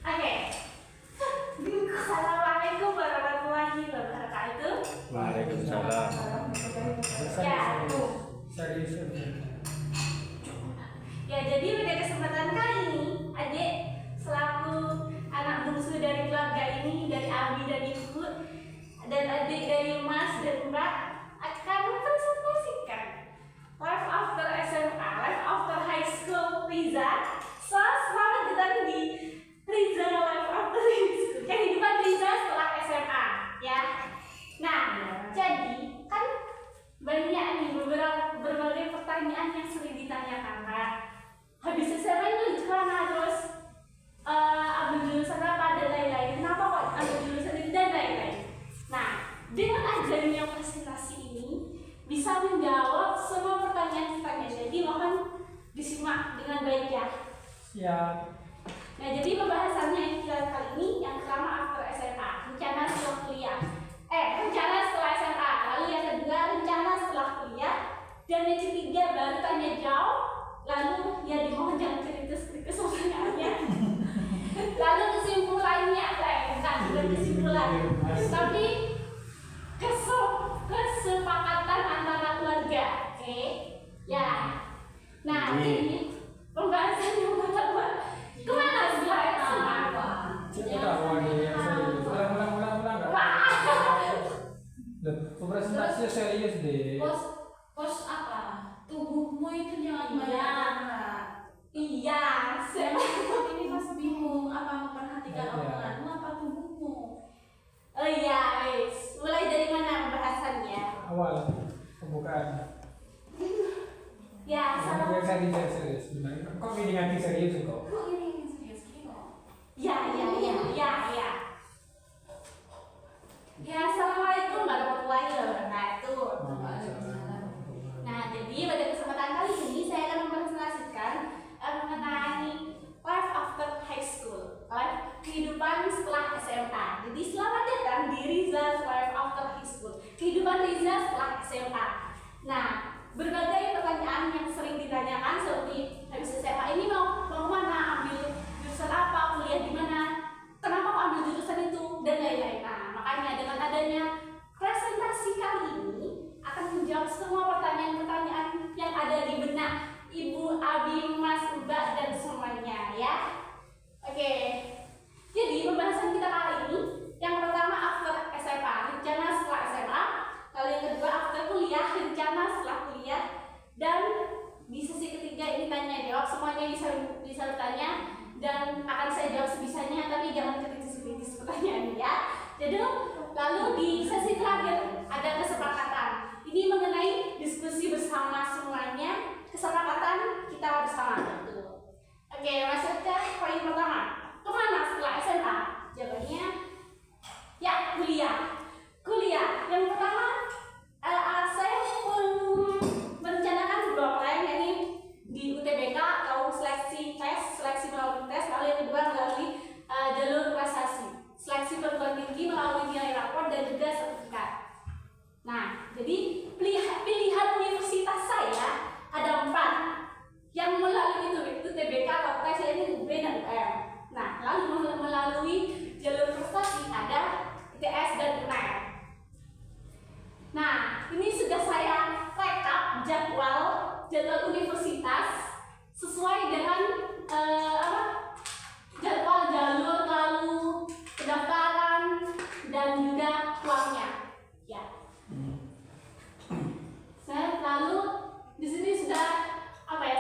Oke. Assalamualaikum warahmatullahi wabarakatuh. Waalaikumsalam. Ya, ya, jadi pada kesempatan kali ini, adik selaku anak bungsu dari keluarga ini, dari Abi dan Ibu, dan adik dari Mas dan Mbak, akan mempresentasikan life after SMA, life after high school Riza. Selamat datang di Riza life after high school, kehidupan Riza setelah SMA, ya. Nah, jadi kan banyak nih berbagai pertanyaan yang sering ditanyakan, Kak. Habis SMA itu gimana, terus ambil jurusan apa dan lain-lain, kenapa kok ambil jurusan itu dan lain-lain. Nah, dengan adanya presentasi ini bisa menjawab semua pertanyaan-pertanyaan. Jadi mohon disimak dengan baik ya. Siap. Nah, jadi pembahasannya yang kita kali ini yang pertama after SMA, rencana setelah kuliah. Rencana setelah SMA, lalu yang kedua rencana setelah kuliah, dan yang ketiga baru tanya jawab. Lalu ya dimohon jangan kritis pertanyaannya. Lalu kesimpulannya bukan kesimpulan, tapi kesepakatan antara keluarga, oke? Ya. Nah, ini pembahasan yang pertama. Kemana setelah SMA? Presentasinya serius deh. Pos apa? Tubuhmu itu jangan banyak. Iya, Ini pas bingung apa memperhatikan omonganmu apa tubuhmu. oh iya, wis. Mulai dari mana pembahasannya? Awal pembukaan. Ya, sama. Serius. Kok ini nganti serius kok? Kok ini serius gini kok? Ya. Ya, assalamualaikum warahmatullahi wabarakatuh. Nah, jadi pada kesempatan kali ini saya akan mempresentasikan mengenai life after high school, life kehidupan setelah SMA. Jadi selamat datang di Riza life after high school, kehidupan Riza setelah SMA. Nah, berbagai pertanyaan yang sering ditanyakan seperti habis SMA ini mau kemana, ambil jurusan apa, kuliah di mana, kenapa kok ambil jurusan itu, dan lain-lain. Nah, makanya dengan adanya presentasi kali ini akan menjawab semua pertanyaan-pertanyaan yang ada di benak Ibu, Abi, Mas, Mbak, dan semuanya ya. Oke. Jadi pembahasan kita kali ini yang pertama after SMA, rencana setelah SMA. Lalu yang kedua after kuliah, rencana setelah kuliah. Dan di sesi ketiga ini tanya jawab, semuanya bisa bertanya dan akan saya jawab sebisanya, tapi jangan kritis pertanyaannya ya. Jadi lalu di sesi terakhir ada kesepakatan. Ini mengenai diskusi bersama semuanya, kesepakatan kita bersama itu. Oke, maksudnya poin pertama, kemana setelah SMA? Jawabannya ya kuliah. Yang pertama saya merencanakan dua plan, yakni di UTBK atau seleksi melalui tes, lalu yang kedua melalui jalur prestasi, seleksi perguruan tinggi melalui nilai rapor dan juga sertifikat. Nah, jadi pilihan universitas saya ada 4 yang melalui UTBK atau tes, yaitu UB dan UM. Nah, lalu melalui jalur prestasi ada ITS dan UNER. Nah, ini sudah saya rekap jadwal universitas sesuai dengan jadwal jalur, lalu pendaftaran dan juga uangnya. Ya. Lalu di sini sudah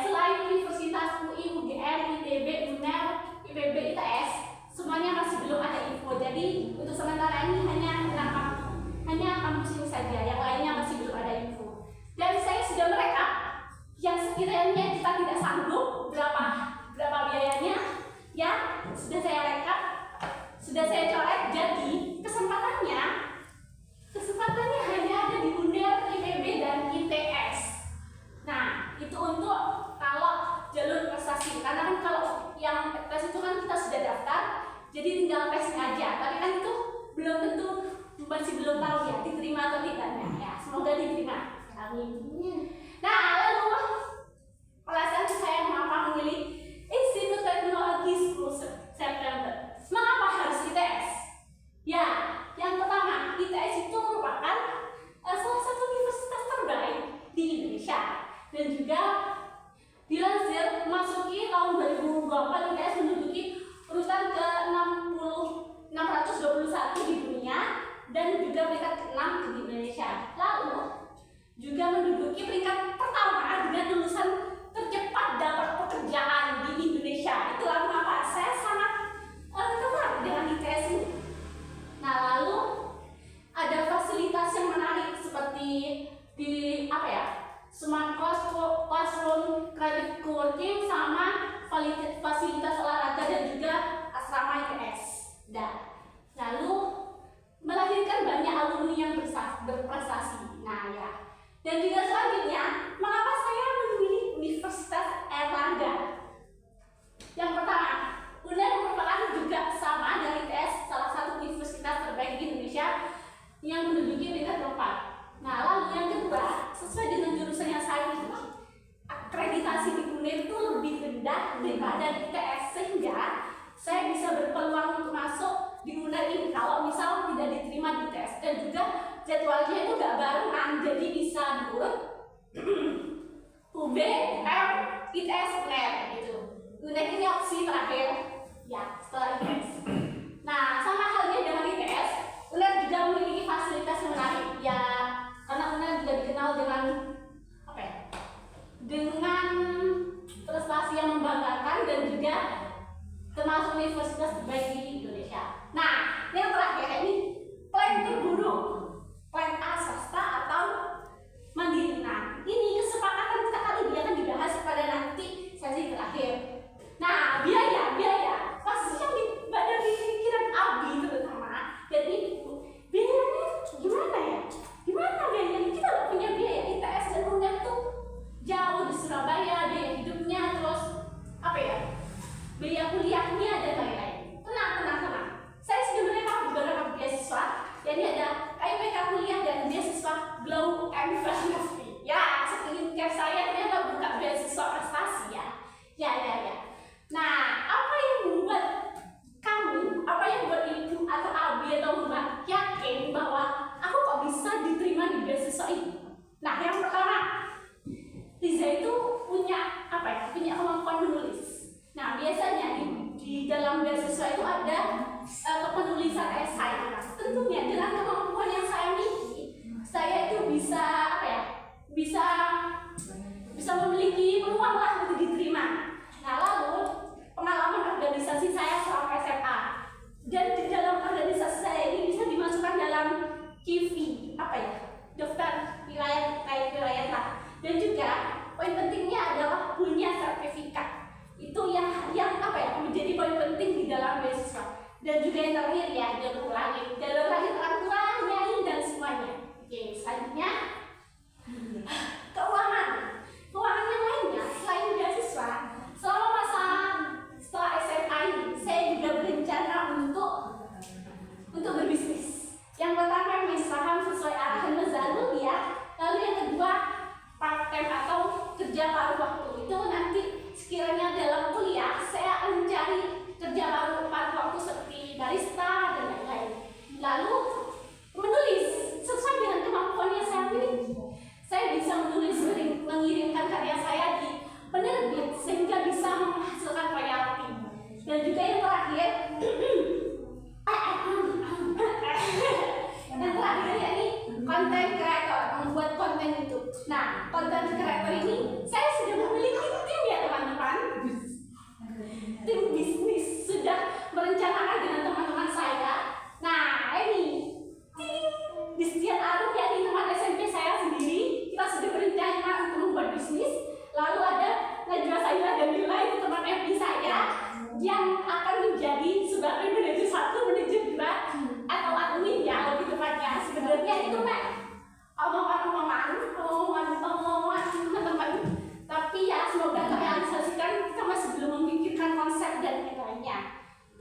selain universitas UI, UGM, ITB, UNER, IPB, ITS, semuanya masih belum ada info. Jadi untuk sementara ini hanya kampus ini saja, yang lainnya masih belum ada info. Dan saya sudah merekap yang sekiranya kita tidak sanggup berapa biayanya, ya sudah saya rekap, sudah saya coret. Jadi kesempatannya hanya ada di UNER, IPB dan ITS. Nah, itu untuk kalau jalur prestasi, karena kan kalau yang tes itu kan kita sudah daftar, jadi tinggal tesnya aja. Tapi kan itu belum tentu, masih belum tahu ya diterima atau tidaknya. Ya, semoga diterima. Amin. Nah, lalu alasan saya mengapa memilih Institut Teknologi 10 September. ya, jalur langit orang tua, nyai dan semuanya. Oke, selanjutnya keuangan yang lainnya selain beasiswa. Selama masa setelah SMA ini, saya juga berencana untuk berbisnis. Yang pertama bisnis saham sesuai arahan Mas Zanul ya. Lalu yang kedua part time atau kerja paruh waktu. Itu nanti sekiranya dalam kuliah saya akan mencari kerja paruh waktu seperti barista dan lain-lain. Lalu menulis sesuai dengan kemampuan yang saya miliki. Saya bisa menulis, mengirimkan karya saya di penerbit sehingga bisa menghasilkan royalti. Dan juga yang terakhir yakni konten kreator, membuat konten YouTube. Nah, konten kreator ini saya sudah memiliki tim ya teman-teman. Tim bisnis sudah merencanakan dengan teman-teman saya. Nah, ini di sekian Arum yakni teman SMP saya sendiri, kita sudah berencana untuk membuat bisnis. Lalu ada Najwa Saila dan Mila, itu teman FB saya yang akan menjadi sebagai manajer 1, manajer 2 atau admin ya lebih tepatnya. Sebenarnya itu omongan teman-teman, tapi ya semoga terrealisasikan. Kita masih belum memikirkan konsep dan lainnya.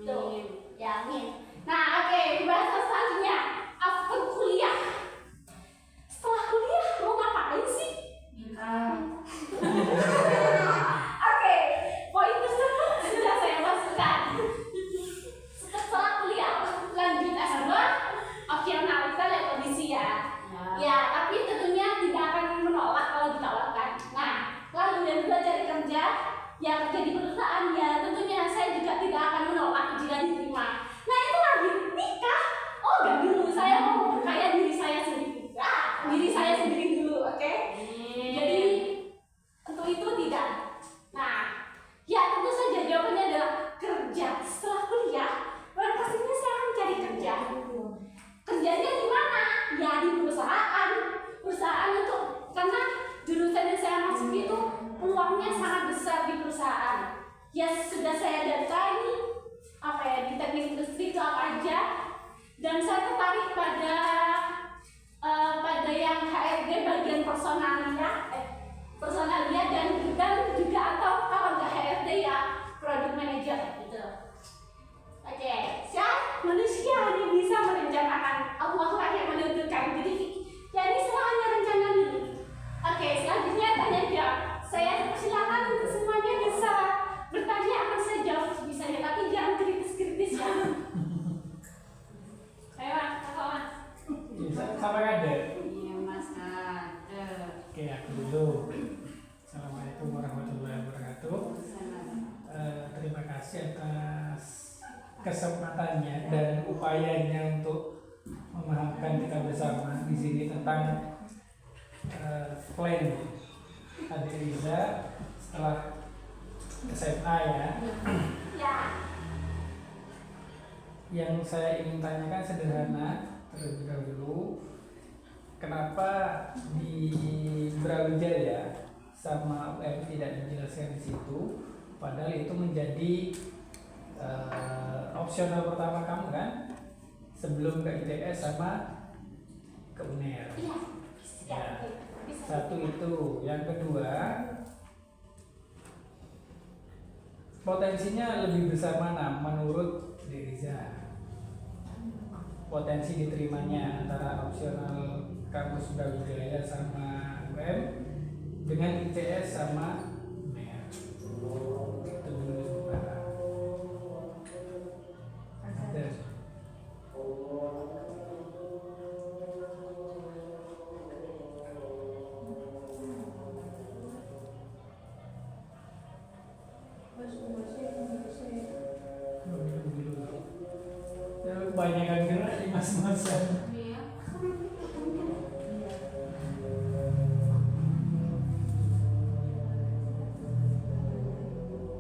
Tuh, ya amin. Nah, oke, dibahas selanjutnya. After kuliah, setelah kuliah mau ngapain sih? Oke, poin tersebut sudah saya masukkan. Setelah kuliah lanjut S2, opsionalitas ya kondisi ya. Ya, tapi tentunya tidak akan menolak kalau ditawarkan. Nah, lalu yang kedua cari kerja, ya kerja di perusahaan ya tentunya saya juga tidak akan menolak jika diterima. Nah, itu lagi nikah. Oh, enggak dulu, saya mau berkaya diri saya sendiri. Diri saya sendiri dulu, oke? Jadi untuk itu tidak. Nah, ya tentu saja jawabannya adalah kerja setelah kuliah. Pastinya saya akan cari kerja. Kerjanya di mana? Ya di perusahaan. Perusahaan itu karena jurusan yang saya masuk itu peluangnya sangat besar di perusahaan. Ya sudah saya data ini di teknik industri itu apa aja. Dan saya tertarik pada yang HRD bagian personalia dan juga atau kalau nggak HRD ya product manager gitu. Oke, siap manusia ini bisa merencanakan, Allah lah yang menentukan. Jadi ya ini semua hanya rencana dulu. Oke, selanjutnya tanya jawab. Saya silakan untuk semuanya bisa bertanya, akan saya jawab sebisanya, tapi jangan kritis-kritis ya. Ayo Mas. Sampai ada. Iya Mas ada. Oke, aku dulu. Assalamualaikum warahmatullahi wabarakatuh. Terima kasih atas kesempatannya dan upayanya untuk memahamkan kita bersama di sini tentang plan Adik Riza setelah SMA ya. Ya. Yang saya ingin tanyakan sederhana terlebih dahulu, kenapa di Brawijaya sama UM tidak dijelaskan di situ, padahal itu menjadi opsional pertama kamu kan, sebelum ke ITS sama ke UNER. Iya. Ya. Satu itu, yang kedua potensinya lebih besar mana menurut Riza? Potensi diterimanya antara opsional kampus Brawijaya sama UM dengan ITS sama UNER. Itu dulu sementara. Ada. Kebanyakan gerak di mas-masan. Iya.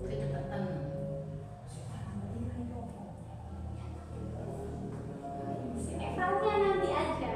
Kecepatan. Evalnya nanti aja.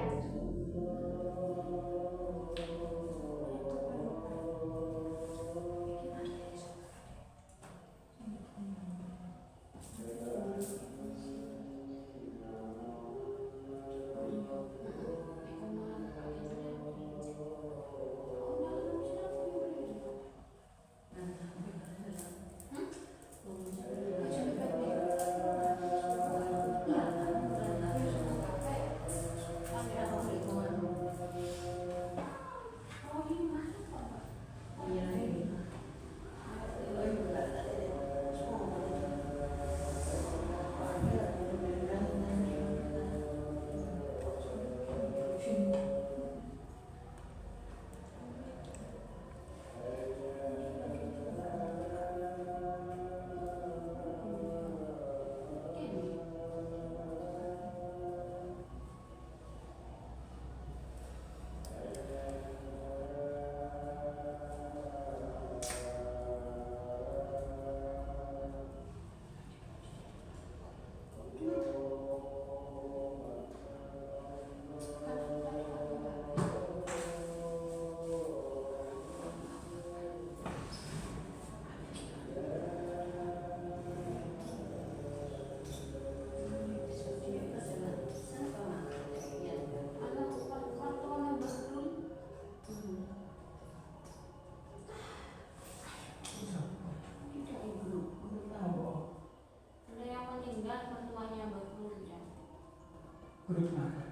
grup apa?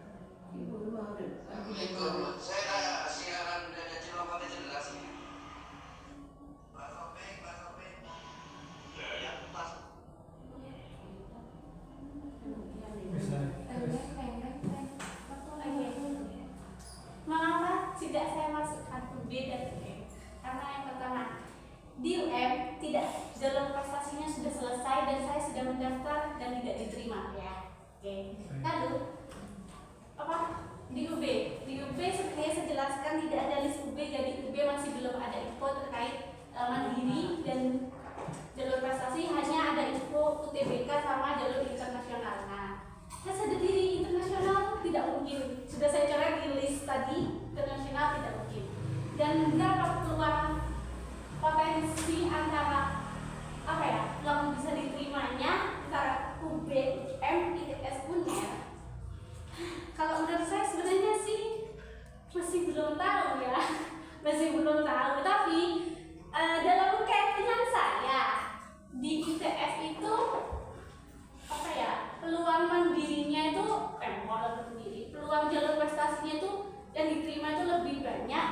Ibu mau Itu saya ada siaran dari Cilacap itu jelas ya. Ya, pas. Bisa terus Mengapa tidak saya masukkan UB dan UM? Karena yang pertama, di UM tidak jalur prestasinya sudah selesai dan saya sudah mendaftar dan tidak diterima ya. Oke. Lalu apa di UB? Di UB seperti yang saya jelaskan tidak ada list UB, jadi UB masih belum ada info terkait mandiri dan jalur prestasi, hanya ada info UTBK sama jalur internasional. Nah, saya sadar diri internasional tidak mungkin, sudah saya coret di list tadi, internasional tidak mungkin. Dan berapa peluang potensi antara apa ya yang bisa diterimanya antara UB, UM, ITS, UNER? Kalau menurut saya sebenarnya sih masih belum tahu ya, masih belum tahu. Tapi dalam keyakinan saya di ITS itu apa ya, peluang mandirinya itu modal sendiri, peluang jalur prestasinya itu yang diterima itu lebih banyak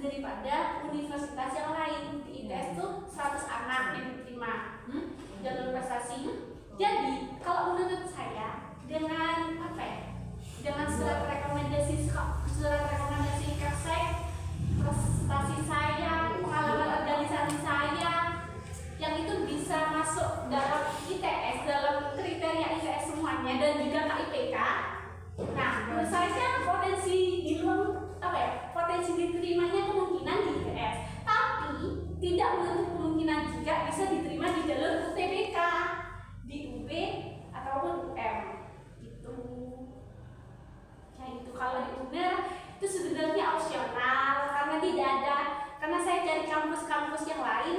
daripada universitas yang lain. Di ITS tuh 100 anak yang diterima jalur prestasi. Jadi kalau menurut saya dengan apa ya, dengan surat rekomendasi Kapsek, prestasi saya, pengalaman organisasi saya yang itu bisa masuk dalam ITS, dalam kriteria ITS semuanya dan juga KIPK. Nah, menurut saya potensi di luar apa ya, potensi diterimanya kemungkinan di ITS, tapi tidak menutup kemungkinan juga bisa diterima di jalur UTBK, di UB ataupun UM gitu. Ya itu kalau di UNER itu sebenarnya opsional karena tidak ada, karena saya cari kampus-kampus yang lain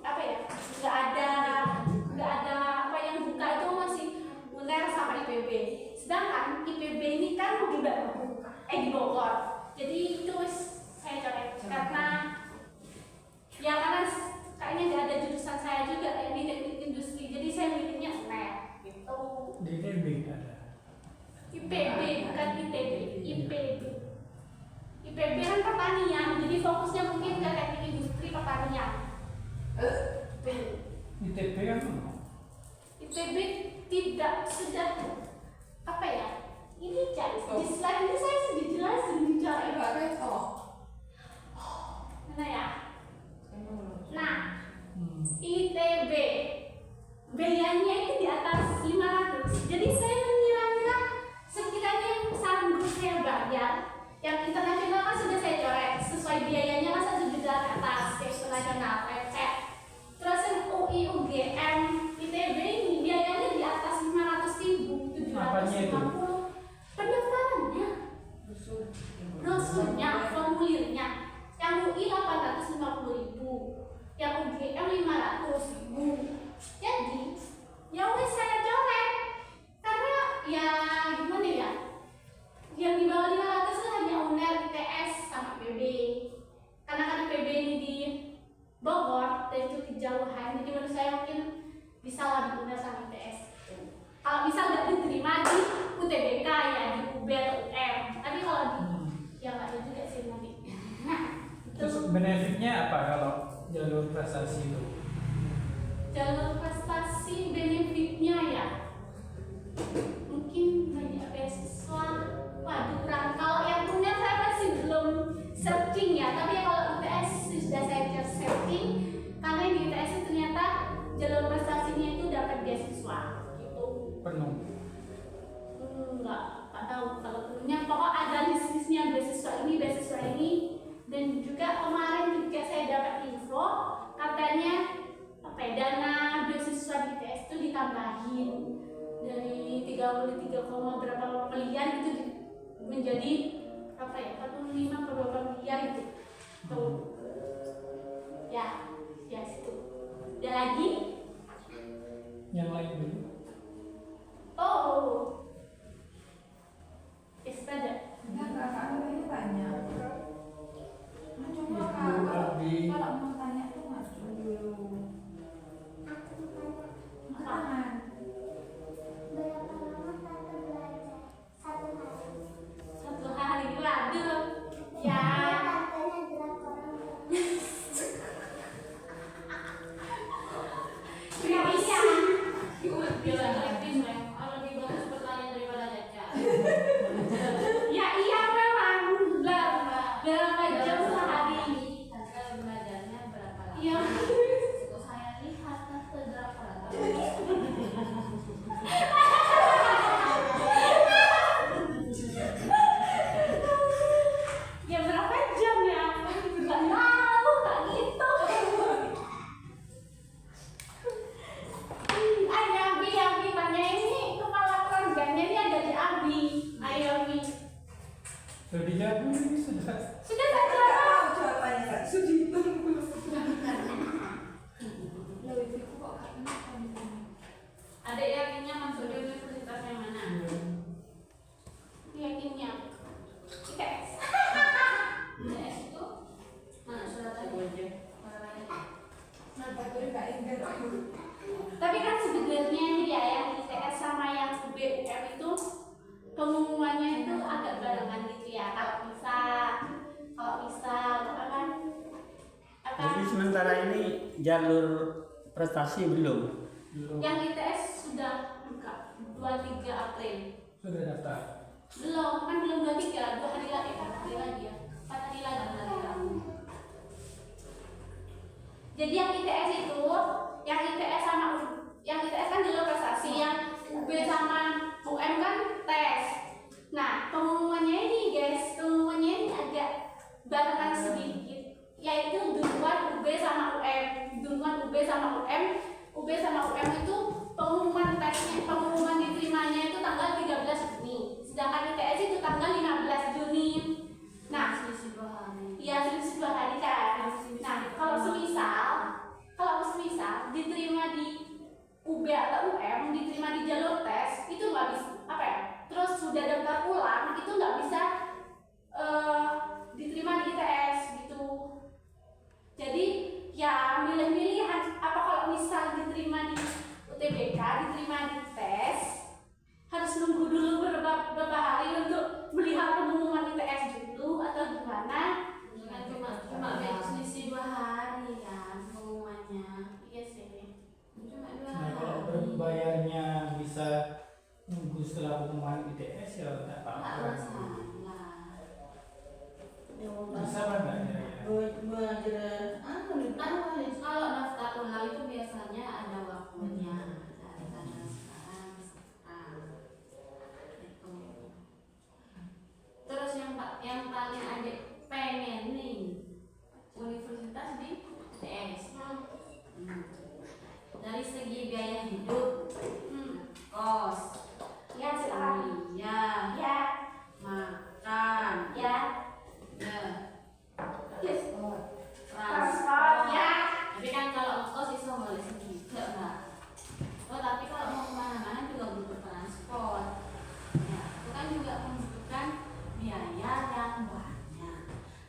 apa ya, nggak ada apa yang buka itu masih UNER sama IPB. Sedangkan IPB ini kan di Bogor. Jadi itu saya coret karena ya karena kayaknya nggak ada jurusan saya juga yang di teknik industri. Jadi saya milihnya UNER gitu. di ITB ada. IPB bukan ITB, IPB. IPB kan pertanian, jadi fokusnya mungkin ke teknik industri pertanian. ITB kan mana? ITB tidak sudah apa ya? Ini cari di slide ini saya sudah jelasin bicara mana ya? Nah, ITB biayanya itu di atas 500. Jadi saya mengira-ngira sekiranya yang sanggup saya bayar, yang internasional kan sudah saya coret sesuai biayanya kan 1 juta ke atas, yang internasional lecet. Terus yang UI, UGM, ITB ini biayanya di atas 500.000, 750. Pendaftarannya, brosurnya, formulirnya. Yang UI 850.000, yang UGM 500.000. Jadi, ya wes saya coret karena ya gimana ya, yang di bawah 500 itu hanya UNER, ITS, sama IPB. Karena kan IPB ini di Bogor dan itu kejauhan, jadi menurut saya mungkin bisa lah di UNER sama ITS. Kalau misal nggak diterima di UTBK ya di UB atau UM, tapi kalau di ya nggak ada juga sih nanti. Terus benefitnya apa kalau jalur prestasi itu? Jalur prestasi benefitnya ya mungkin banyak beasiswa. Waduh kurang. Kalau yang punya saya masih belum searching ya, tapi kalau UTS sudah saya searching karena di UTS itu ternyata jalur prestasinya itu dapat beasiswa gitu. Penuh. Enggak tahu kalau penuhnya, pokok ada list-listnya beasiswa ini dan juga kemarin juga saya dapat info katanya apa ya, dana beasiswa di ITS itu ditambahin dari 33, berapa miliar itu menjadi apa ya 45 ke berapa miliar itu tuh ya situ. Ada lagi Yang lain dulu. Ada. Abi. Kalau mau tanya tuh maju dulu. Apa? Berapa lama Tante belajar? Sudah dijawab ini sudah. Sudah tak Nggak jawab. tahu jawabannya Kak. Sudah itu. Adik yakinnya masuk di universitas yang mana? Yakinnya ITS. ITS itu mana surat tadi? Tapi kan sebenarnya ya yang ITS sama yang BUM itu pengumumannya itu agak barengan gitu ya. Kalau bisa apa Jadi sementara ini jalur prestasi belum. yang ITS sudah buka 23 April. Sudah daftar. Belum, kan belum 23, 2 hari lagi, 4 hari lagi ya. 4 hari lagi berarti kamu. Jadi yang ITS itu, yang ITS kan jalur prestasi, yang UB sama UM kan tes. Nah, pengumumannya ini guys, pengumumannya ini agak barengan sedikit, yaitu duluan UB sama UM, duluan UB sama UM. UB sama UM itu pengumuman tesnya, pengumuman diterimanya itu tanggal 13 Juni, sedangkan ITS itu tanggal 15 Juni. Nah, selisih 2 hari. Iya, selisih 2 hari kan. Nah, kalau semisal diterima di UB atau UM, diterima di jalur tes, itu nggak bisa apa ya? Terus sudah daftar ulang, itu nggak bisa diterima di ITS gitu. Jadi ya milih-milih apa kalau misal diterima di UTBK, diterima di tes, harus nunggu dulu beberapa hari untuk melihat pengumuman ITS dulu atau gimana? Cuma selisih 2 hari kan pengumumannya. Iya sih. Cuma 2 Nah, hari. kalau berbayarnya bisa nunggu setelah pengumuman ITS ya tidak Nggak apa-apa. masalah. Bisa apa enggak ya? Kalau daftar ulang itu biasanya ada waktunya. Ada sekarang. Itu. Terus yang paling adik pengen nih universitas di ITS. Dari segi biaya hidup, kos, ya silakan. Ya, makan, ya. Yes. Transport, ya. Tapi kan kalau ngekos itu boleh sedikit, Mbak. Oh, tapi kalau mau kemana-mana juga butuh transport. Ya, itu kan juga membutuhkan biaya yang banyak.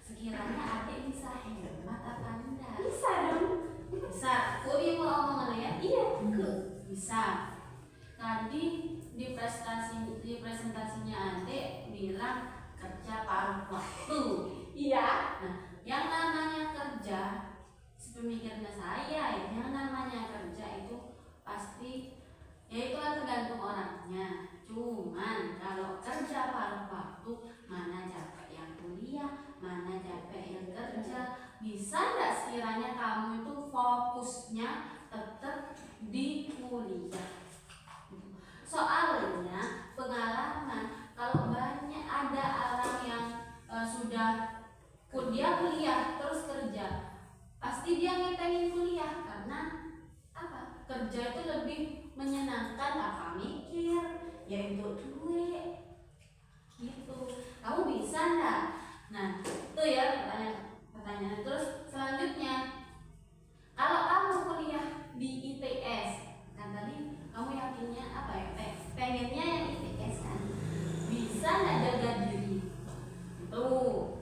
Sekiranya adik bisa hemat apa enggak? Bisa dong. Bisa. Kuri mau omongan ya? Iya. Bisa. Tadi di presentasinya adik bilang kerja paruh waktu. Iya. Nah, yang namanya kerja, sepemikirannya saya, yang namanya kerja itu pasti, ya itu kan tergantung orangnya. Cuman kalau kerja paruh waktu, mana capek yang kuliah, mana capek yang kerja, bisa nggak sekiranya kamu itu fokusnya tetap di kuliah? Soalnya pengalaman, kalau banyak ada orang yang sudah kuliah terus kerja, pasti dia ngitengin kuliah karena apa? Kerja itu lebih menyenangkan, apa mikir, yaitu duit gitu. Kamu bisa nggak? Nah itu ya pertanyaan. Terus selanjutnya, kalau kamu kuliah di ITS, kan tadi kamu yakinnya apa ya? Pengennya yang ITS kan? Bisa nggak jaga diri? Tuh.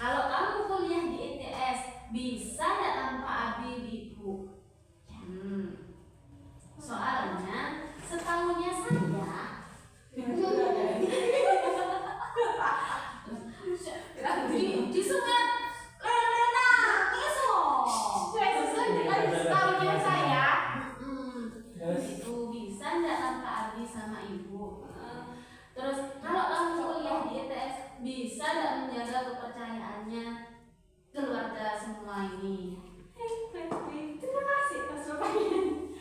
Kalau kamu kuliah di ITS, bisa nggak tanpa abibiku? Soalnya setahunya saya di sungai Lelena, setahunya saya itu bisa nggak tanpa abi sama ibu. Terus kalau kamu kuliah di ITS, bisa nggak menjaga kepercayaannya keluarga semua ini? Terima kasih atas pertanyaannya.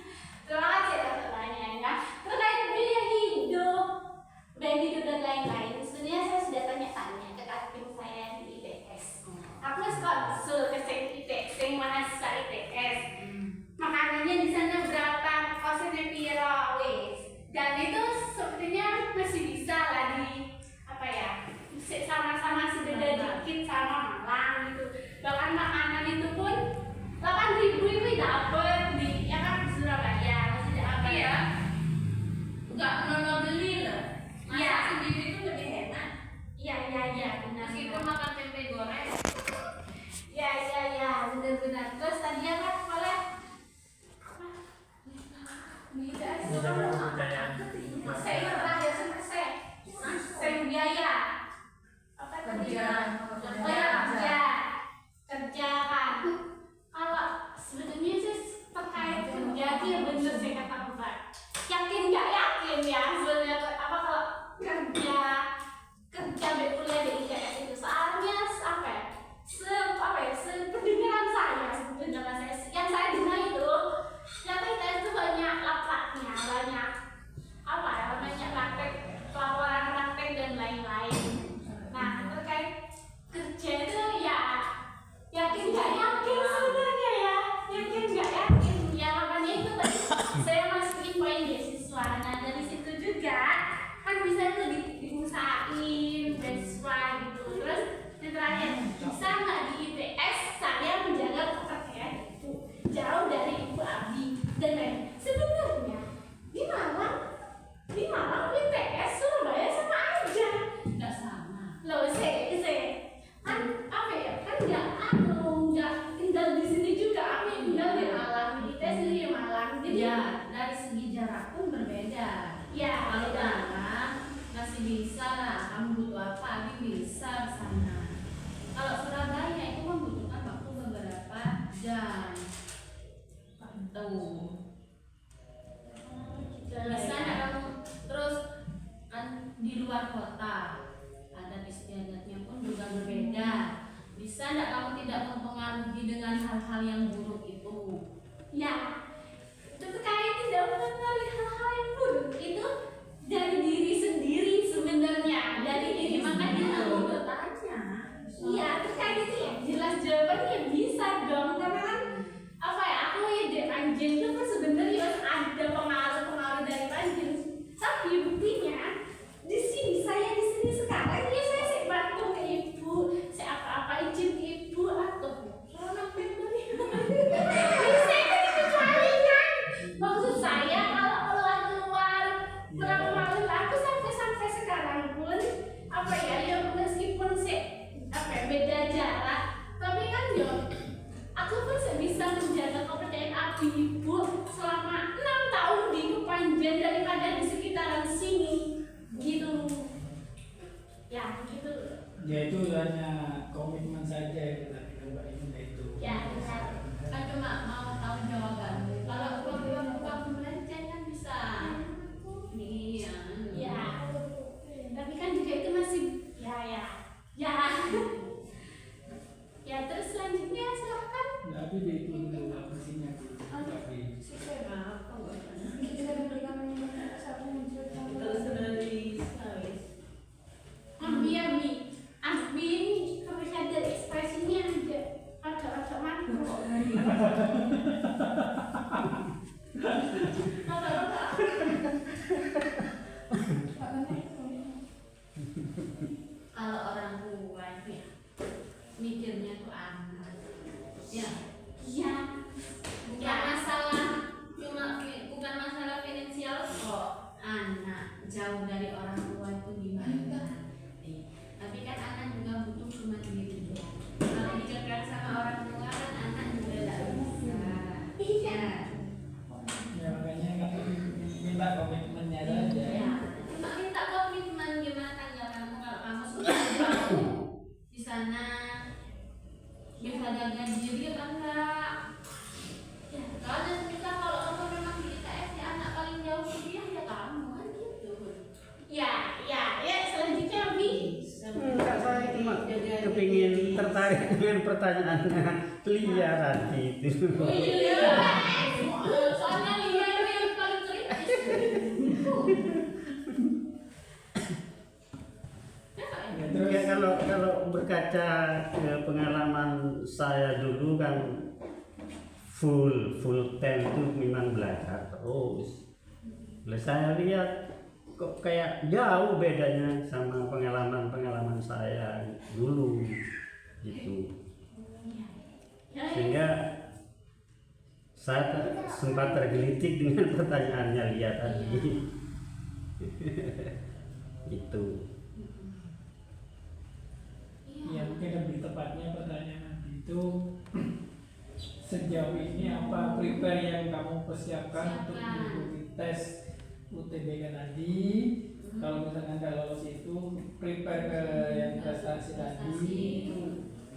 Terima kasih atas pertanyaannya. Terkait biaya hidup dan lain-lain, sebenarnya saya sudah tanya-tanya ke kakak saya di ITS. Aku konsul ke ITS, mahasiswa ITS. Makanannya di sana berapa, kosnya piro, wes. Dan itu sepertinya masih bisa lah di apa ya? apa yakin nggak yakin ya sebenarnya apa kalau kerja kuliah di ITS itu soalnya apa ya sependengaran saya yang saya dengar itu ternyata ITS itu banyak lapaknya, banyak apa ya, banyak praktek laporan praktek dan lain-lain. Nah terkait kerja itu ya yakin nggak yakin sebenarnya ya, yakin nggak yakin ya, makanya itu tadi saya masukin poin beasiswa. Nah dari situ juga kan bisa tuh diusahain beasiswa gitu. Terus yang terakhir, bisa nggak di ITS saya menjaga kepercayaan ibu jauh dari ibu Abi dan lain. Sebenarnya di Malang ITS Surabaya sama aja, Nggak sama. loh kan apa ya, kan nggak tinggal di sini juga, aku tinggal di Malang, ITS di Malang, jadi Ya, dari segi jarak pun berbeda. ya Kalau beda. Malang masih bisa lah, kamu butuh apa, bisa ke sana. Kalau Surabaya itu membutuhkan waktu beberapa jam. Tuh. Bisa nggak kamu terus kan di luar kota, adat istiadatnya pun juga berbeda. Bisa nggak kamu tidak mempengaruhi dengan hal-hal yang buruk itu? Ya, terkait tidak mengenali hal-hal yang buruk itu dari diri sendiri sebenarnya, dari diri, makanya aku bertanya. Iya, terkait itu ya jelas jawabannya bisa dong, karena kan apa ya, aku ya di Anjing itu kan sebenarnya ada pengaruh dari Anjing, tapi buktinya di sini saya di sini sekarang ya saya bantu ke ibu, saya apa-apa izin ibu atau orang pribadi. Saya kan dikecualikan. Maksud saya kalau keluar kurang malu aku sampai sekarang pun apa ya, ya meskipun apa ya, beda jarak, tapi kan yo aku pun bisa menjaga kepercayaan Abi ibu selama 6 tahun di Kepanjen daripada di sekitaran sini gitu ya gitu Ya itu hanya komitmen saja itu tadi Mbak Indah itu. ya benar. Kan cuma mau tahu jawabanmu. Kalau uang kamu melenceng kan bisa. Iya. Ya, tapi kan juga itu masih ya. Ya terus selanjutnya silahkan. Tapi dia itu dulu aplikasinya dulu. Tapi Abi ini harus ada ekspresinya aja. Ada makro. Kalau orang tua itu ya mikirnya tuh anak. Ya. Iya. Bukan masalah bukan masalah finansial kok. Anak jauh dari orang tua itu gimana? Tapi kan anak juga butuh kemandirian. Kalau dikekang sama orang tua kan anak juga tidak bisa. Iya. ya makanya kan minta komitmennya saja. Ya, cuma minta komitmen gimana tanggal kamu kalau kamu sudah jauh di sana bisa jaga diri apa enggak? Ya, kalau kamu memang di ITS ya anak paling jauh kuliah ya kamu kan gitu. Ya, selanjutnya Abi. Enggak, saya cuma kepingin tertarik dengan pertanyaannya Lia tadi itu. Iya. Soalnya Lia itu yang paling kritis. Ya kalau berkaca ke pengalaman saya dulu kan full time itu memang belajar terus. Saya lihat kok kayak jauh bedanya sama pengalaman saya dulu gitu. Sehingga saya sempat tergelitik dengan pertanyaannya Lia tadi. Itu. Ya mungkin lebih tepatnya pertanyaan itu sejauh ini apa prepare yang kamu persiapkan untuk mengikuti tes UTBK tadi? Kalau misalkan nggak lolos itu prepare ke yang prestasi tadi,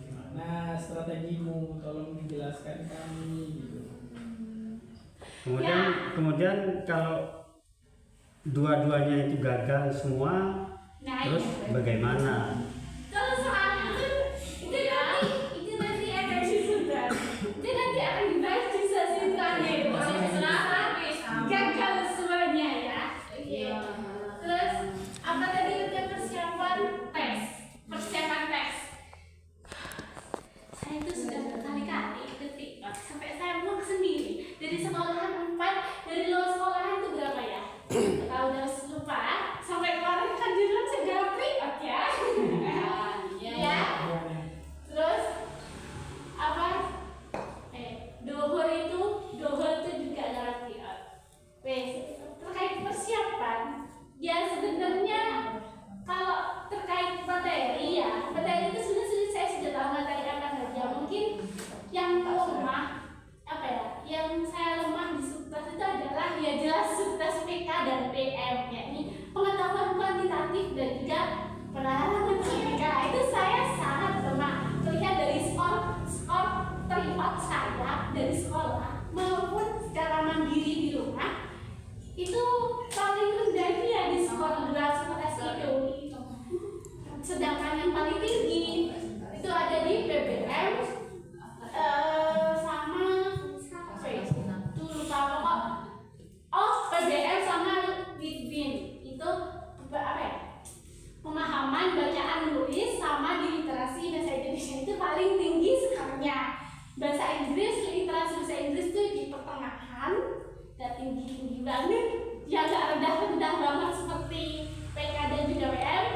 gimana strategimu? Tolong dijelaskan kami gitu. Kemudian kalau dua-duanya itu gagal semua, Nah, terus iya. bagaimana? Kalau soal itu nanti akan disudah. Itu nanti akan dibahas di sesi terakhir. Gagal semuanya ya. Oke. Terus apa tadi udah persiapan tes? Persiapan tes. Saya itu sudah berkali-kali ikut TikTok sampai saya muak sendiri. Dari sekolahan 4, dari luar sekolahan itu berapa ya? Kalau udah lupa, sampai kemarin kan judulnya segala TikTok ya. Ya. Terus apa? Dohor itu juga adalah TikTok. Terkait persiapan, ya sebenarnya kalau terkait materi ya, materi itu sebenarnya saya sudah tahu materi apa saja. Mungkin yang lemah apa ya? Yang saya lemah di subtas itu adalah ya jelas subtas PK dan PM, yakni pengetahuan kuantitatif dan juga penalaran fisika. Itu saya sangat lemah. Terlihat dari skor terlipat saya dari sekolah maupun secara mandiri di rumah itu paling rendah dia di skor durasi tes itu. Sedangkan yang paling tinggi itu ada di PBM sama apa ya? Tuh lupa pokok. Oh, PBM sama Litbin itu apa ya? Pemahaman bacaan nulis sama di literasi bahasa Indonesia itu paling tinggi skornya. Bahasa Inggris, literasi bahasa Inggris itu di pertengahan, gak tinggi banget, ya gak rendah banget seperti PK dan juga WM.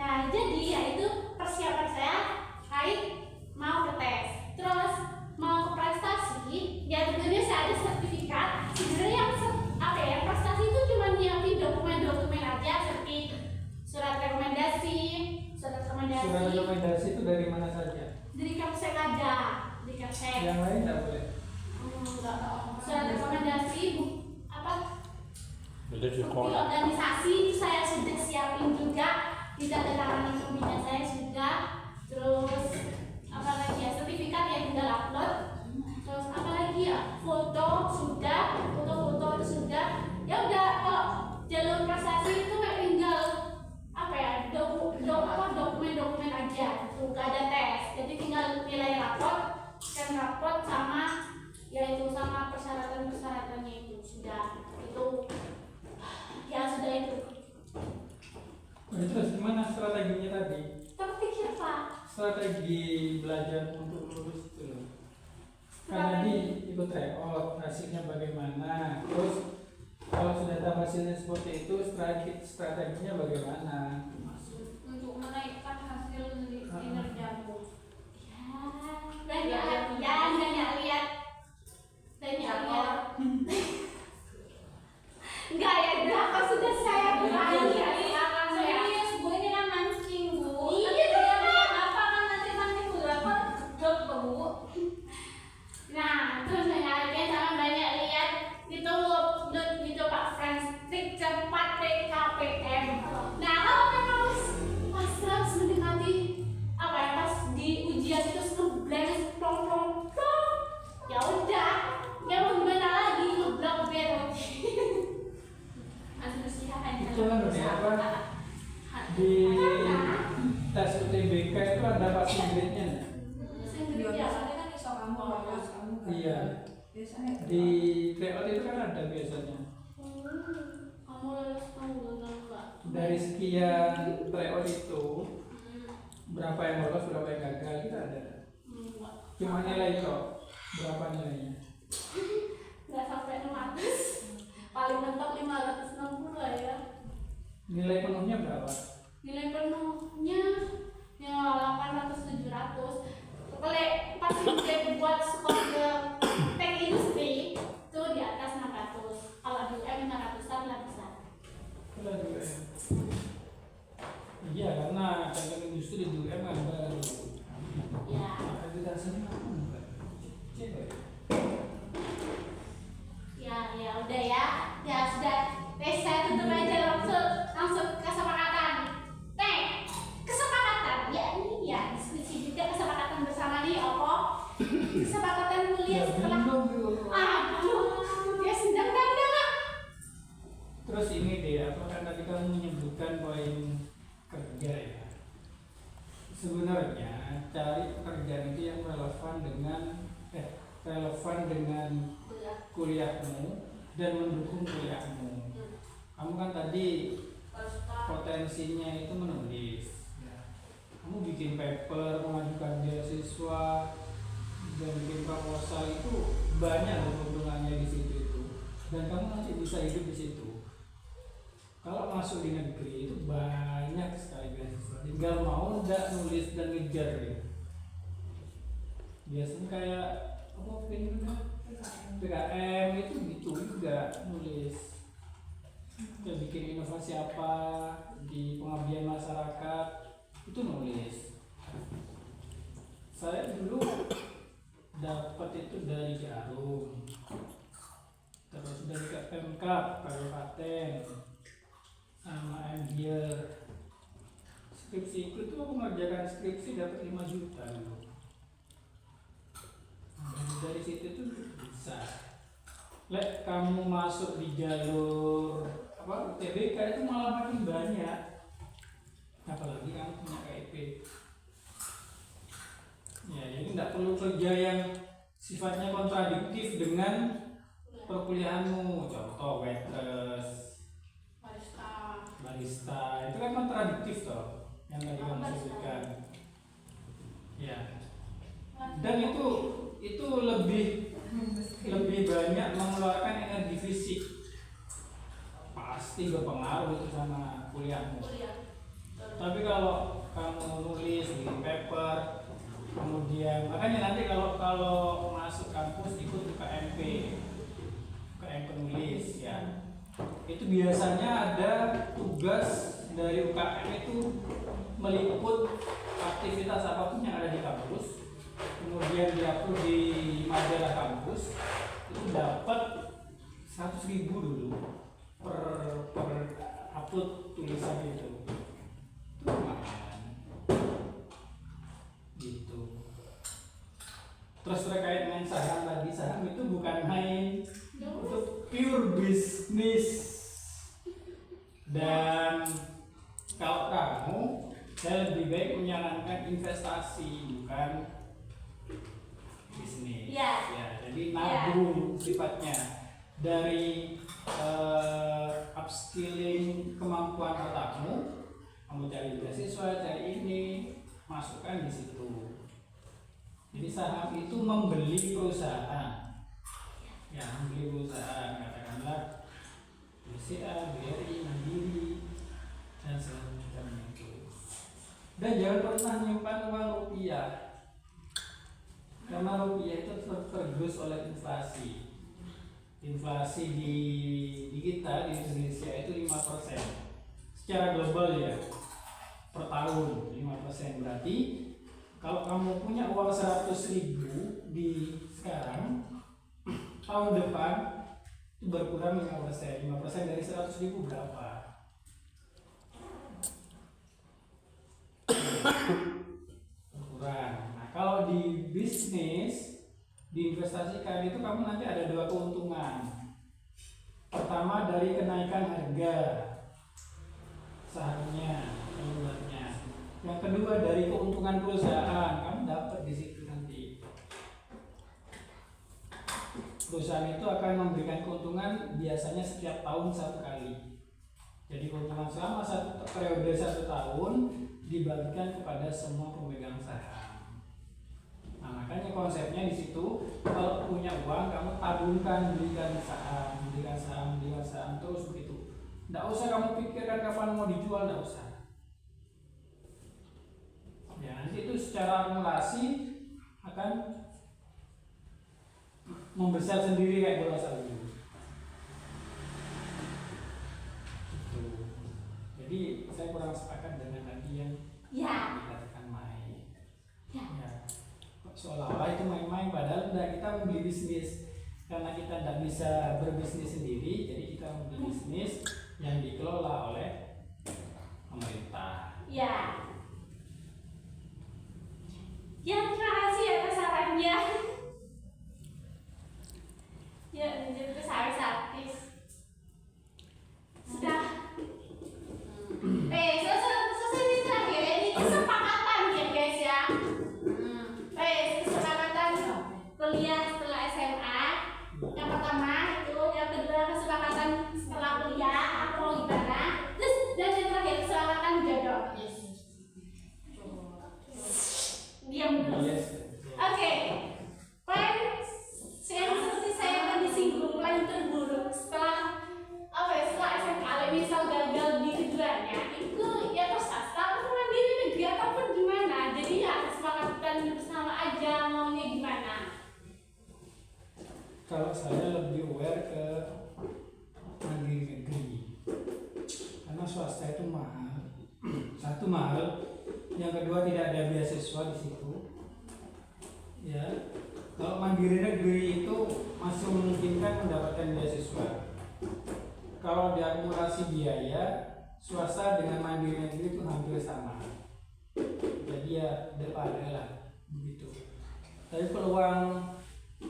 Nah, jadi ya itu persiapan saya kait mau ke tes, terus mau ke prestasi. Ya tentunya saya ada sertifikat. Sebenarnya yang prestasi itu cuma nyiapin dokumen-dokumen aja seperti surat rekomendasi. Surat rekomendasi itu dari mana saja? Dari Kapsek aja, di Kapsek. Yang lain tidak boleh. Surat rekomendasi apa? Bukti Organisasi itu saya sudah siapin juga, tidak ada tangan pembina saya sudah. Terus apa lagi ya? Sertifikat yang tinggal upload. Terus apa lagi ya? Foto sudah, foto-foto itu sudah. Ya udah, kalau jalur prestasi itu tinggal apa ya? Dokumen-dokumen aja. Tuh gak ada tes. Jadi tinggal nilai raport, scan raport sama yaitu sama persyaratan-persyaratannya itu sudah. Itu ya sudah itu. Terus gimana strateginya tadi? Terpikir Pak. Strategi belajar untuk lulus itu loh. Karena di ikut tryout, hasilnya bagaimana? Terus kalau sudah tahu hasilnya seperti itu, strateginya bagaimana? Untuk menaikkan hasil kinerjamu. Banyak lihat. Enggak ya, berapa sudah saya berani ya. Serius, Bu, ini kan mancing, Bu. Iya, Apa kan nanti mancing berapa? Job, Bu. Nah, terus banyak lihat itu Pak Frans, trik cepat TKPM. Nah, kalau memang pas harus mendekati apa ya, pas di ujian itu ngeblank plong, ya udah, ya mau gimana lagi, ngeblok biar Itu kan apa? Di tes UTBK itu ada passing grade-nya nggak? Biasanya kan iso kamu lolos kamu. Iya. Biasanya Di tryout itu kan ada biasanya. kamu lulus kamu enggak? Dari sekian tryout itu berapa yang lolos, berapa yang gagal kita ada. Enggak. Cuma nilai kok. Berapa nilainya? Enggak sampai 600. Paling mentok 560 lah ya. Nilai penuhnya berapa? Nilai penuhnya ya 800 700. Kalau pas kita buat skor ke tech industri itu di atas 600. Kalau di UM 500-an lah bisa. Kita juga ya. Iya, karena teknik industri di UM kan baru. Ya. Akreditasinya apa enggak? Cek ya. Ya udah ya. Ya sudah. Saya tutup aja langsung kesepakatan. Terus ini deh, apa kan tadi kamu menyebutkan poin kerja ya. Sebenarnya cari pekerjaan itu yang relevan dengan kuliahmu dan mendukung kuliahmu. Kamu kan tadi potensinya itu menulis. Kamu bikin paper, mengajukan beasiswa, dan bikin proposal itu banyak keuntungannya di situ itu. Dan kamu nanti bisa hidup di situ. Kalau masuk di negeri itu banyak sekali beasiswa. Tinggal mau nggak nulis dan ngejar gitu. Biasanya kayak apa PKM itu gitu juga nulis. Kita bikin inovasi apa di pengabdian masyarakat itu nulis. Saya dulu dapat itu dari Jarum, terus dari Pemkab Kabupaten, sama Ambiar. Skripsi itu tuh mengerjakan skripsi dapat 5 juta dulu. Dari situ tuh bisa. Lek kamu masuk di jalur apa UTBK itu malah makin banyak. Apalagi kamu punya KIP. Ya, jadi tidak perlu kerja yang sifatnya kontradiktif dengan perkuliahanmu. Contoh waitress, barista itu kan kontradiktif toh yang tadi kamu sebutkan. Ya. Dan itu lebih banyak mengeluarkan energi fisik. Pasti berpengaruh itu sama kuliahmu. Tapi kalau kamu nulis bikin paper, kemudian makanya nanti kalau masuk kampus ikut UKMP penulis ya. Itu biasanya ada tugas dari UKM itu meliput aktivitas apapun yang ada di kampus, kemudian diupload di majalah kampus, itu dapat 100.000 dulu per upload tulisan itu lumayan gitu. Terus terkait dengan saham tadi, saham itu bukan main, itu pure bisnis. Dan kalau kamu, saya lebih baik menyarankan investasi bukan bisnis. Ya. Jadi nabung sifatnya dari upskilling kemampuan otakmu. Kamu cari beasiswa, cari ini, masukkan di situ. Jadi saham itu membeli perusahaan, ya membeli perusahaan, katakanlah BCA, BRI, Mandiri, dan semacamnya itu. Dan jangan pernah menyimpan uang rupiah, karena rupiah itu tergerus oleh inflasi. Inflasi di kita di Indonesia itu 5%. Secara global ya, per tahun 5%. Berarti kalau kamu punya uang 100.000 di sekarang, tahun depan itu berkurang 5%. 5% dari 100.000 berapa? Berkurang. Nah, kalau di bisnis, diinvestasikan itu kamu nanti ada 2 keuntungan. Pertama dari kenaikan harga sahamnya, keunggulannya. Yang kedua dari keuntungan perusahaan, kamu dapat di situ nanti. Perusahaan itu akan memberikan keuntungan biasanya setiap tahun 1 kali. Jadi keuntungan selama periode 1 tahun dibagikan kepada semua pemegang saham. Nah, makanya konsepnya di situ, kalau punya uang kamu tabungkan, belikan saham terus begitu. Tidak usah kamu pikirkan kapan mau dijual, tidak usah. Ya, nanti itu secara akumulasi akan membesar sendiri kayak bola salju. Jadi saya kurang sepakat dengan tadi yang dikatakan main. Ya. Seolah-olah itu main-main, padahal kita membeli bisnis. Karena kita tidak bisa berbisnis sendiri, jadi kita membeli bisnis yang dikelola oleh pemerintah. Ya. Ya, terima kasih atas sarannya. Ya, menjadi artis. kalau saya lebih aware ke mandiri negeri, karena swasta itu mahal. Satu mahal, yang kedua tidak ada beasiswa di situ. Ya, kalau mandiri negeri itu masih memungkinkan mendapatkan beasiswa. Kalau diakumulasi biaya, swasta dengan mandiri negeri itu hampir sama. Jadi ya depan lah begitu. Tapi peluang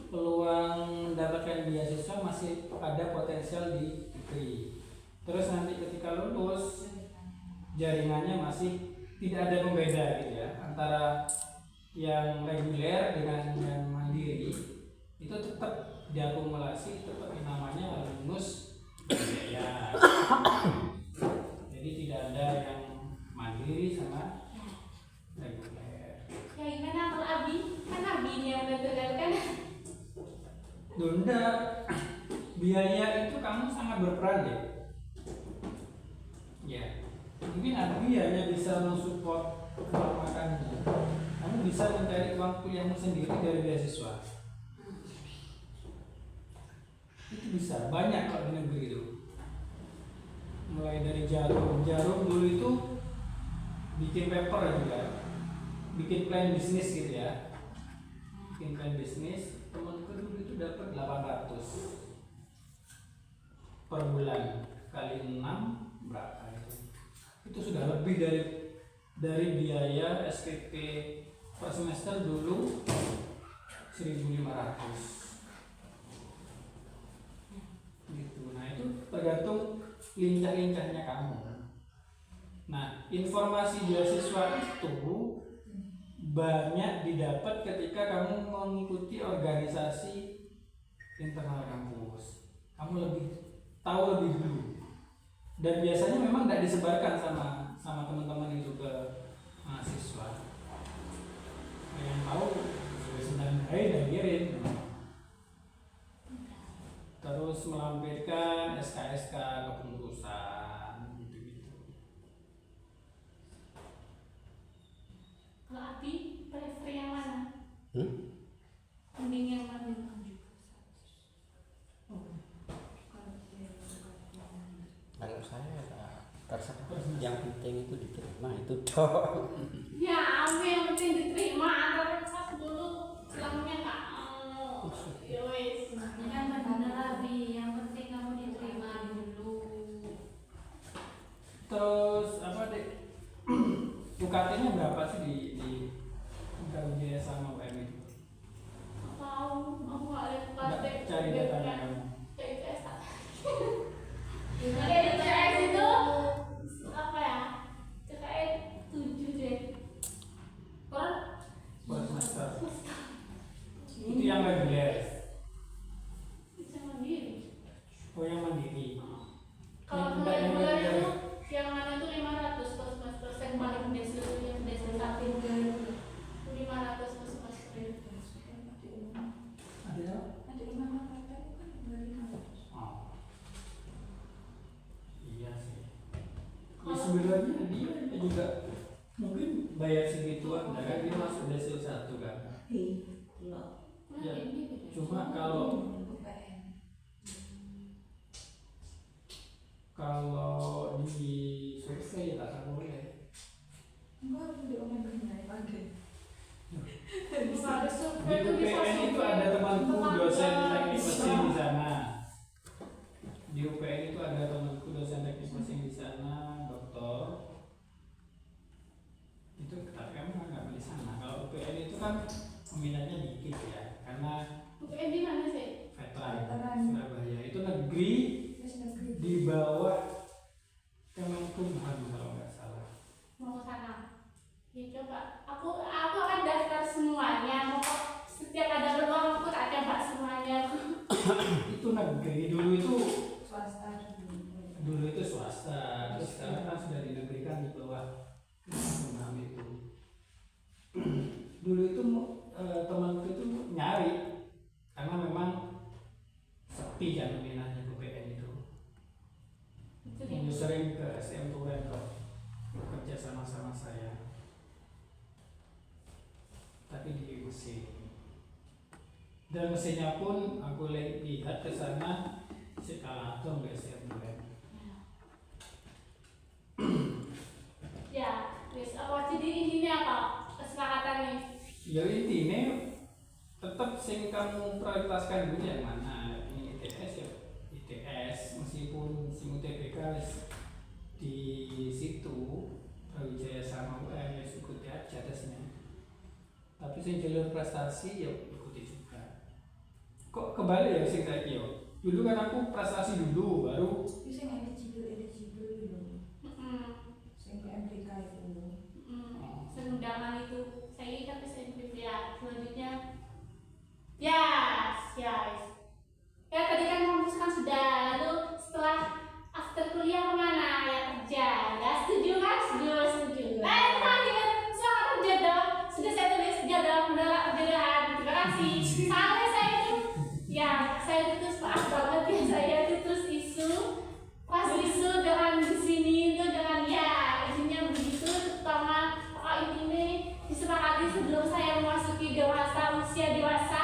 mendapatkan beasiswa masih ada potensial di negeri. Terus nanti ketika lulus jaringannya masih tidak ada pembeda gitu ya antara yang reguler dengan yang mandiri, itu tetap diakumulasi, tetap namanya alumnus ya. Jadi tidak ada yang mandiri sama reguler. Ya gimana kalau Abi? Kan Abi ini yang menentukan. Dunda, biaya itu kamu sangat berperan deh. Ya, mungkin Abi hanya bisa mensupport uang makannya. Kamu bisa mencari uang kuliahmu sendiri dari beasiswa. Itu bisa, banyak kalau di negeri itu. Mulai dari jarum dulu itu bikin paper juga, bikin plan bisnis gitu ya. Bikin plan bisnis, temanku dulu itu dapat 800 per bulan kali 6 berapa itu? Itu sudah lebih dari biaya SPP per semester dulu 1.500 gitu. Nah itu tergantung lincah-lincahnya kamu. Nah informasi beasiswa itu banyak didapat ketika kamu mengikuti organisasi internal kampus. Kamu lebih tahu lebih dulu. Dan biasanya memang tidak disebarkan sama teman-teman itu ke mahasiswa. Yang tahu sedang dan kirim. Terus melampirkan SK-SK kepengurusan gitu-gitu. Kalau Abi prefer yang mana? Hmm? Mending yang mana? Kalau saya terserah, yang penting itu diterima itu toh. Ya, Abi yang penting diterima. Antara pas dulu selangnya kak. Ya wes. Yang benar Abi, yang penting kamu diterima dulu. Terus apa deh? UKT-nya berapa sih di Garuda sama UM itu? Tahu, aku nggak lihat Nggak praktek. cari datanya kamu. CICS. CICS itu apa ya? CKN 7 deh. Per semester. Itu yang reguler. Bisa mandiri. Oh yang mandiri. Kalau reguler itu yang mana itu 500 per semester. Yang paling best itu yang best satu itu 500 per semester. Ada ya? Ada imam apa kan 2.500. Oh. Iya sih. Ya, sebenarnya dia juga mungkin bayar segituan, ya kan dia masuk desil 1 kan. Ya, cuma kalau di survei ya tak boleh. Enggak, di omong benar pagi. Ada Di survei itu bisa UPN itu ada temanku dosen teknik mesin di sana. Di UPN itu ada temanku dosen teknik mesin di sana, doktor. Itu tapi kamu nggak di sana. Kalau UPN itu kan peminatnya dikit ya, karena UPN di mana sih? veteran Surabaya itu negeri Terus negeri. di bawah Kemenkumham kalau nggak salah. Mau ke sana. Ya coba. Aku akan daftar semuanya. Pokok setiap ada peluang aku tak coba semuanya. Itu negeri dulu itu Swasta. swasta, terus sekarang kan sudah dinegerikan di bawah Kemenkumham itu. Dulu itu temanku itu nyari karena memang sepi kan minatnya UPN itu. Itu Dia dia. sering ke STM Turen kok kerja sama saya, tapi diusir. Dan mesinnya pun aku lihat ke sana kalah tuh nggak sih Ya, wis apa jadi intinya apa kesepakatan nih? ya intinya tetap sing kamu prioritaskan dulu yang mana, ini ITS ya ITS, meskipun sing UTBK di situ Brawijaya sama UM ya ikuti aja tesnya, tapi sing jalur prestasi ya ikuti juga. Kok kembali ya sing kayak dulu kan aku prestasi dulu baru Itu sing eligible dulu. Sing PMDK itu. Senundangan itu saya ingat SMP ya. Selanjutnya yes ya tadi kan memutuskan sudah, lalu setelah after kuliah kemana ya kerja ya, setuju kan? Setuju nah itu kan gimana soal kerja dong, sudah saya tulis kerja dong, menolak kerjaan, terima kasih. Soalnya saya itu ya saya itu maaf banget ya, saya itu terus isu pas isu dengan di sini itu dengan ya isinya begitu, terutama intinya disepakati sebelum saya memasuki dewasa, usia dewasa,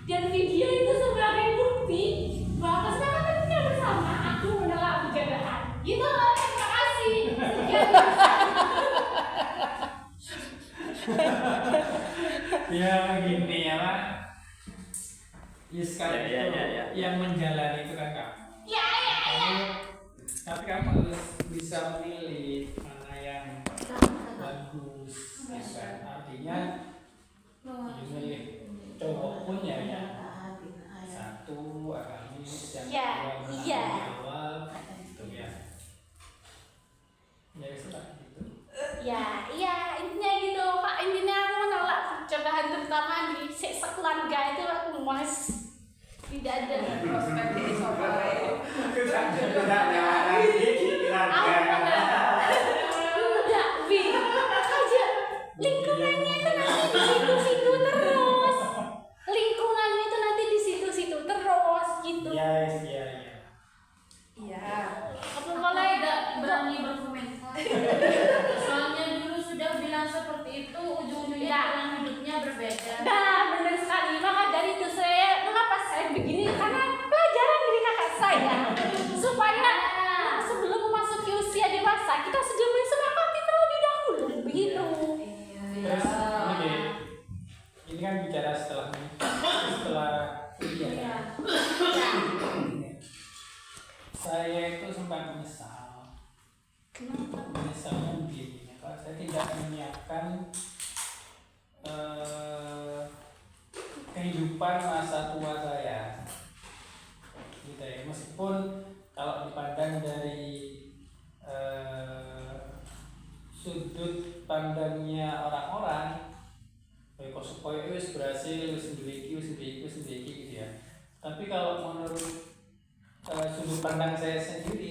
dan video itu sebagai bukti bahwa kesepakatan kita bersama aku menolak penjagaan gitu loh. Terima kasih. ya gini ya Pak. Ya sekarang Ya. yang menjalani itu kan kamu. Kamu, tapi kamu harus bisa memilih mana yang bagus, ya kan? Artinya memilih cowok pun ya satu agamis, yang Ya, kedua iya. awal, gitu ya. Ya seperti itu. Iya intinya gitu Pak, intinya aku menolak percobaan terutama di sekeluarga itu aku mas tidak ada Prospek di sofa. enggak Wi aja lingkungannya itu nanti di situ-situ terus, lingkungannya itu nanti di situ-situ terus gitu. Iya. Iya. Apa mulai tidak berani berkomentar. Soalnya dulu sudah bilang seperti itu, ujung-ujungnya Ya. jalan hidupnya berbeda. Nah, benar sekali. Maka dari itu mengapa saya begini? Karena pelajaran dari kakak saya supaya sebelum memasuki usia dewasa kita sudah disepakati terlebih dahulu, begitu. Terus ini kan bicara setelah kuliah. Iya. Saya itu sempat menyesal. Menyesalnya begini, Pak. Saya tidak menyiapkan kehidupan masa tua saya. Gitu ya. Meskipun kalau dipandang dari sudut pandangnya orang-orang, kok supaya wis berhasil, wis sendiri gitu ya. Tapi kalau menurut sudut pandang saya sendiri